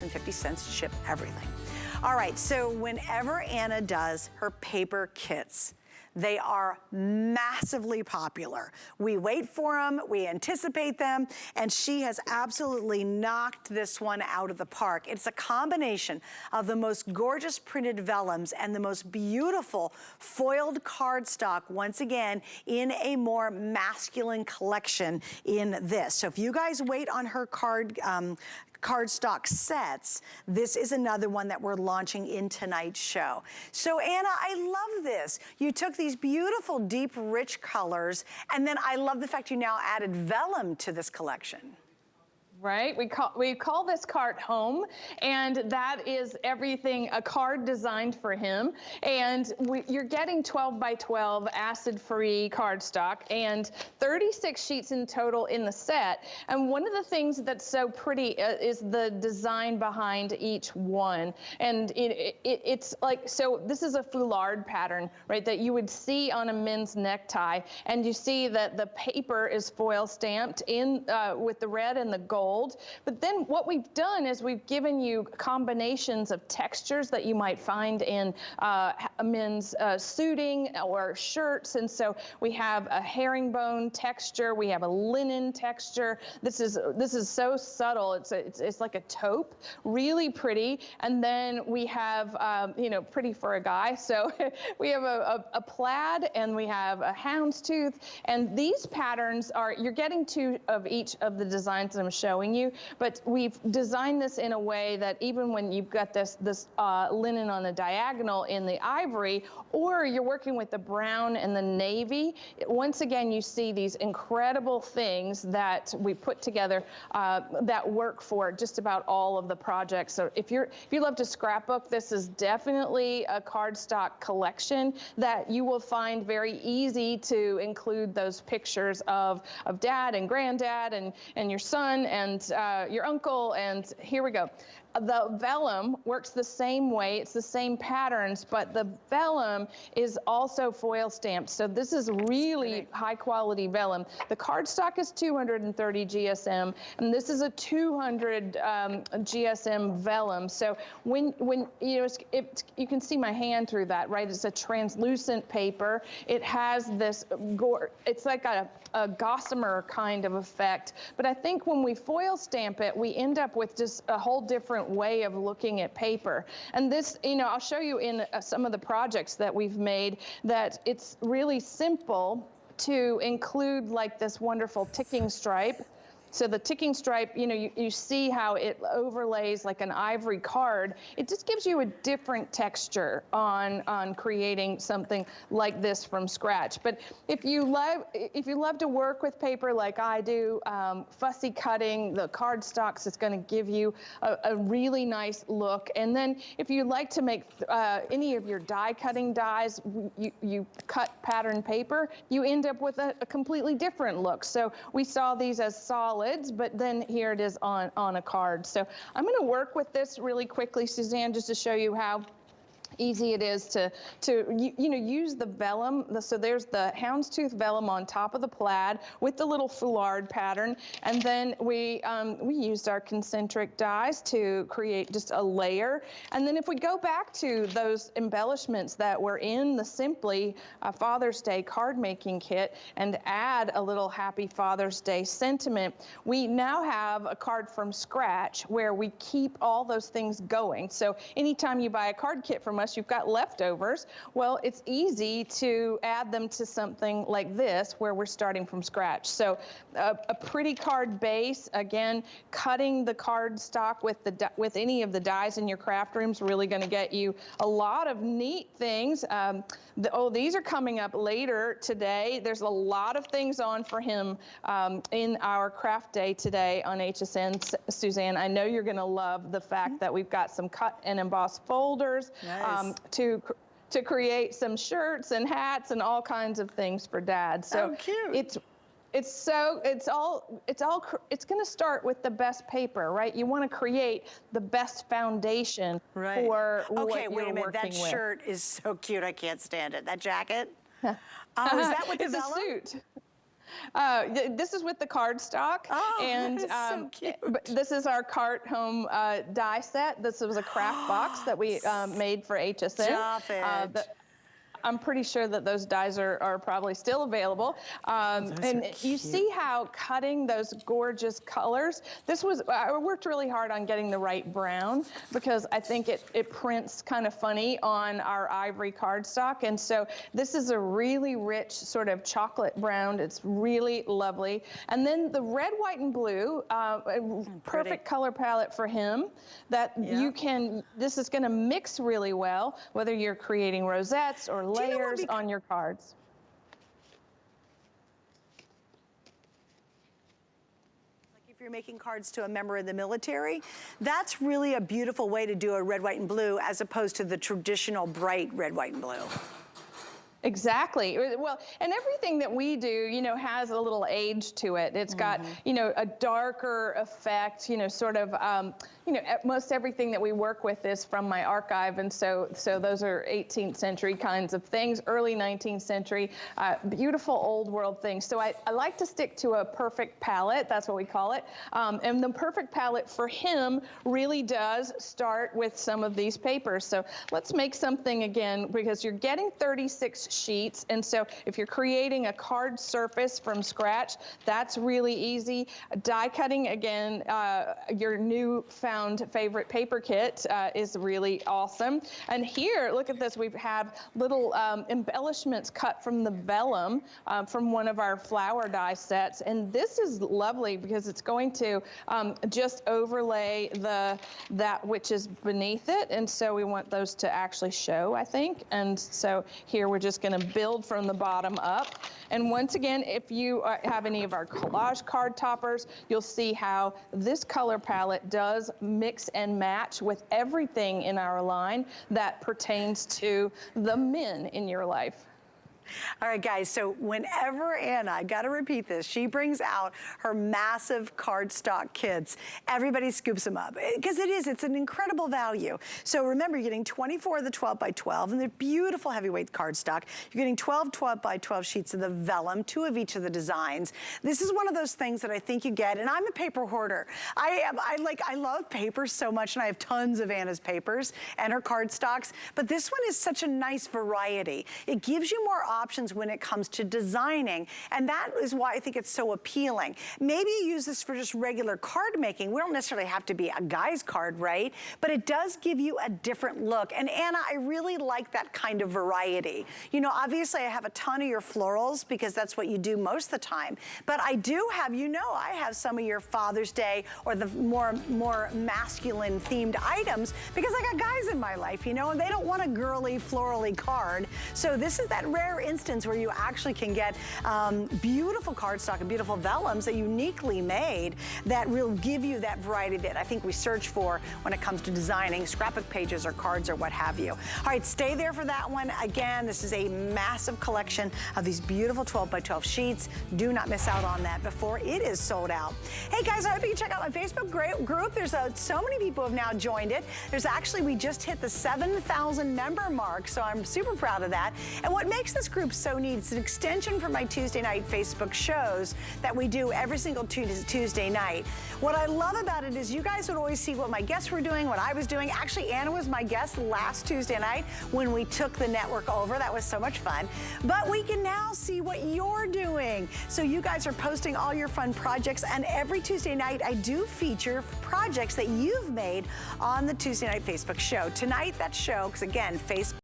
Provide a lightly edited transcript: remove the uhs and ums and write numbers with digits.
$2.50 to ship everything. All right, so whenever Anna does her paper kits, they are massively popular. We wait for them, we anticipate them, and she has absolutely knocked this one out of the park. It's a combination of the most gorgeous printed vellums and the most beautiful foiled cardstock, once again, in a more masculine collection in this. So if you guys wait on her cardstock sets, this is another one that we're launching in tonight's show. So Anna, I love this. You took these beautiful, deep, rich colors, and then I love the fact you now added vellum to this collection. Right, we call this cart home, and that is everything, a card designed for him. And you're getting 12 by 12 acid-free cardstock and 36 sheets in total in the set. And one of the things that's so pretty is the design behind each one. And it's like, so this is a foulard pattern, right, that you would see on a men's necktie. And you see that the paper is foil stamped in with the red and the gold. But then what we've done is we've given you combinations of textures that you might find in men's suiting or shirts. And so we have a herringbone texture, we have a linen texture. This is so subtle. It's like a taupe, really pretty. And then we have you know, pretty for a guy. So we have a plaid and we have a houndstooth. And these patterns are, you're getting two of each of the designs that I'm showing you, but we've designed this in a way that even when you've got this linen on the diagonal in the ivory, or you're working with the brown and the navy, once again you see these incredible things that we put together that work for just about all of the projects. So if you love to scrapbook, this is definitely a cardstock collection that you will find very easy to include those pictures of dad and granddad and your son and your uncle, and here we go. The vellum works the same way, it's the same patterns, but the vellum is also foil stamped. So this is really high quality vellum. The cardstock is 230 GSM, and this is a 200 GSM vellum. So when you know, you can see my hand through that, right? It's a translucent paper. It has this, it's like a gossamer kind of effect. But I think when we foil stamp it, we end up with just a whole different way of looking at paper. And this, you know, I'll show you in some of the projects that we've made that it's really simple to include like this wonderful ticking stripe. So the ticking stripe, you know, you see how it overlays like an ivory card. It just gives you a different texture on creating something like this from scratch. But if you love to work with paper like I do, fussy cutting the cardstocks is going to give you a really nice look. And then if you like to make any of your die cutting dies, you cut pattern paper, you end up with a completely different look. So we saw these as solid, but then here it is on a card. So I'm going to work with this really quickly, Suzanne, just to show you how easy it is to you know, use the vellum. So there's the houndstooth vellum on top of the plaid with the little foulard pattern, and then we used our concentric dies to create just a layer. And then if we go back to those embellishments that were in the Simply Father's Day card making kit and add a little Happy Father's Day sentiment, we now have a card from scratch where we keep all those things going. So anytime you buy a card kit from us, you've got leftovers. Well, it's easy to add them to something like this where we're starting from scratch. So a pretty card base, again, cutting the card stock with any of the dies in your craft room is really going to get you a lot of neat things. These are coming up later today. There's a lot of things on for him in our craft day today on HSN. Suzanne, I know you're going to love the fact that we've got some cut and embossed folders. Nice. To create some shirts and hats and all kinds of things for dad. So cute. It's going to start with the best paper, right? You want to create the best foundation for what you're working with. Okay, wait a minute. That shirt is so cute. I can't stand it. That jacket. Is that with the vellum? It's a suit. This is with the cardstock. Oh, and that is so cute. But this is our Carte Homme die set. This was a craft box that we made for HSN. Stop it. I'm pretty sure that those dies are probably still available. And you see how cutting those gorgeous colors, I worked really hard on getting the right brown because I think it prints kind of funny on our ivory cardstock. And so this is a really rich sort of chocolate brown. It's really lovely. And then the red, white, and blue, perfect color palette for him that you can, this is gonna mix really well, whether you're creating rosettes or layers on your cards. Like if you're making cards to a member of the military, that's really a beautiful way to do a red, white, and blue as opposed to the traditional bright red, white, and blue. Exactly. Well, and everything that we do, you know, has a little age to it. It's got, you know, a darker effect, you know, sort of, you know, most everything that we work with is from my archive. And so those are 18th century kinds of things, early 19th century, beautiful old world things. So I like to stick to a perfect palette. That's what we call it. And the perfect palette for him really does start with some of these papers. So let's make something again, because you're getting 36 sheets. And so if you're creating a card surface from scratch, that's really easy. Die cutting, again, your newfound favorite paper kit is really awesome. And here, look at this. We have little embellishments cut from the Vellum from one of our flower die sets. And this is lovely because it's going to just overlay that which is beneath it. And so we want those to actually show, I think. And so here we're just going to build from the bottom up. And once again, if you have any of our collage card toppers, you'll see how this color palette does mix and match with everything in our line that pertains to the men in your life. All right, guys, so whenever Anna, I gotta repeat this, she brings out her massive cardstock kits, everybody scoops them up because it's an incredible value. So remember, you're getting 24 of the 12 by 12 and they're beautiful heavyweight cardstock. You're getting 12 by 12 sheets of the Vellum, 2 of each of the designs. This is one of those things that I think you get, and I'm a paper hoarder. I love papers so much, and I have tons of Anna's papers and her cardstocks, but this one is such a nice variety. It gives you more options when it comes to designing, and that is why I think it's so appealing. Maybe you use this for just regular card making. We don't necessarily have to be a guy's card, right? But it does give you a different look. And Anna, I really like that kind of variety. You know, obviously I have a ton of your florals because that's what you do most of the time. But I do have, you know, I have some of your Father's Day or the more masculine themed items because I got guys in my life, you know, and they don't want a girly, florally card. So this is that rare instance where you actually can get beautiful cardstock and beautiful vellums that uniquely made that will give you that variety that I think we search for when it comes to designing scrapbook pages or cards or what have you. All right, stay there for that one. Again, this is a massive collection of these beautiful 12 by 12 sheets. Do not miss out on that before it is sold out. Hey guys, I hope you can check out my Facebook group. There's so many people have now joined it. There's actually, we just hit the 7,000 member mark, so I'm super proud of that. And what makes this group so neat, it's an extension from my Tuesday night Facebook shows that we do every single Tuesday night. What I love about it is you guys would always see what my guests were doing, what I was doing. Actually, Anna was my guest last Tuesday night when we took the network over. That was so much fun. But we can now see what you're doing. So you guys are posting all your fun projects, and every Tuesday night I do feature projects that you've made on the Tuesday night Facebook show. Tonight, that show, because again, Facebook